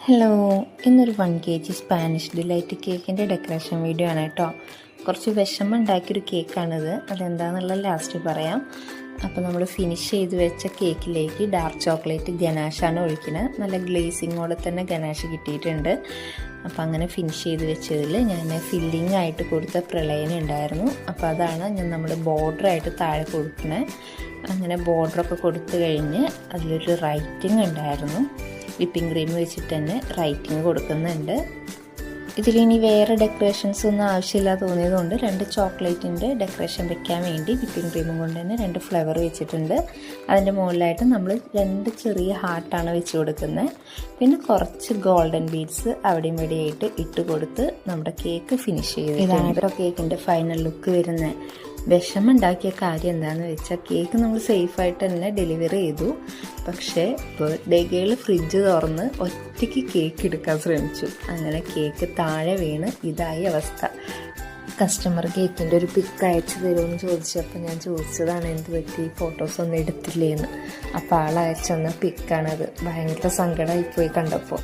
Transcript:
Hello, ഇന്നൊരു 1 kg Spanish delight കേക്കിൻ്റെ decoration video ആണ് കേട്ടോ. കുറച്ച് വിഷമം ഉണ്ടാക്കിയൊരു കേക്കാണിത്. അതെന്താണെന്നുള്ളത് ലാസ്റ്റ് പറയാം. അപ്പോൾ നമ്മൾ ഫിനിഷ് ചെയ്ത് വെച്ച കേക്കിലേക്ക് ഡാർക്ക് ചോക്ലേറ്റ് ഗനാഷാണ് ഒഴിക്കുന്നത്. നല്ല ഗ്ലേസിങ്ങോടെ തന്നെ ഗനാഷ് കിട്ടിയിട്ടുണ്ട്. അപ്പോൾ അങ്ങനെ ഫിനിഷ് ചെയ്ത് വെച്ചതിൽ ഞാൻ ഫില്ലിംഗ് ആയിട്ട് കൊടുത്ത പ്രളയന ഉണ്ടായിരുന്നു. അപ്പോൾ അതാണ് നമ്മൾ ബോർഡറായിട്ട് താഴെ കൊടുക്കുന്നത്. അങ്ങനെ ബോർഡറൊക്കെ കൊടുത്തു കഴിഞ്ഞ് അതിലൊരു റൈറ്റിംഗ് ഉണ്ടായിരുന്നു. വിപ്പിംഗ് ക്രീം വെച്ചിട്ട് തന്നെ റൈറ്റിംഗ് കൊടുക്കുന്നുണ്ട്. ഇതിലിനി വേറെ ഡെക്കറേഷൻസ് ഒന്നും ആവശ്യമില്ല തോന്നിയതുകൊണ്ട് 2 ചോക്ലേറ്റിൻ്റെ ഡെക്കറേഷൻ വെക്കാൻ വേണ്ടി വിപ്പിംഗ് ക്രീമും കൊണ്ട് തന്നെ 2 ഫ്ലേവർ വെച്ചിട്ടുണ്ട്. അതിൻ്റെ മുകളിലായിട്ട് നമ്മൾ 2 ചെറിയ ഹാർട്ടാണ് വെച്ച് കൊടുക്കുന്നത്. പിന്നെ കുറച്ച് ഗോൾഡൻ ബീഡ്സ് അവിടെയും ഇവിടെയായിട്ട് ഇട്ട് കൊടുത്ത് നമ്മുടെ കേക്ക് ഫിനിഷ് ചെയ്ത്. ഇതാണ് കേട്ടോ കേക്കിൻ്റെ ഫൈനൽ ലുക്ക് വരുന്നത്. വിഷമുണ്ടാക്കിയ കാര്യം എന്താണെന്ന് വെച്ചാൽ കേക്ക് നമ്മൾ സേഫായിട്ട് തന്നെ ഡെലിവറി ചെയ്തു. പക്ഷേ ബർത്ത്ഡേ ഗേൾ ഫ്രിഡ്ജ് തുറന്ന് ഒറ്റയ്ക്ക് കേക്ക് എടുക്കാൻ ശ്രമിച്ചു. അങ്ങനെ കേക്ക് താഴെ വീണ് ഇതായി അവസ്ഥ. കസ്റ്റമർ കേക്കിൻ്റെ ഒരു പിക്ക് അയച്ചു തരുമെന്ന് ചോദിച്ചപ്പോൾ ഞാൻ ചോദിച്ചതാണ് എന്ത് പറ്റി, ഫോട്ടോസൊന്നും എടുത്തില്ലേന്ന്. അപ്പോൾ ആൾ അയച്ചു തന്ന പിക്കാണത്. ഭയങ്കര സങ്കടമായിപ്പോയി കണ്ടപ്പോൾ.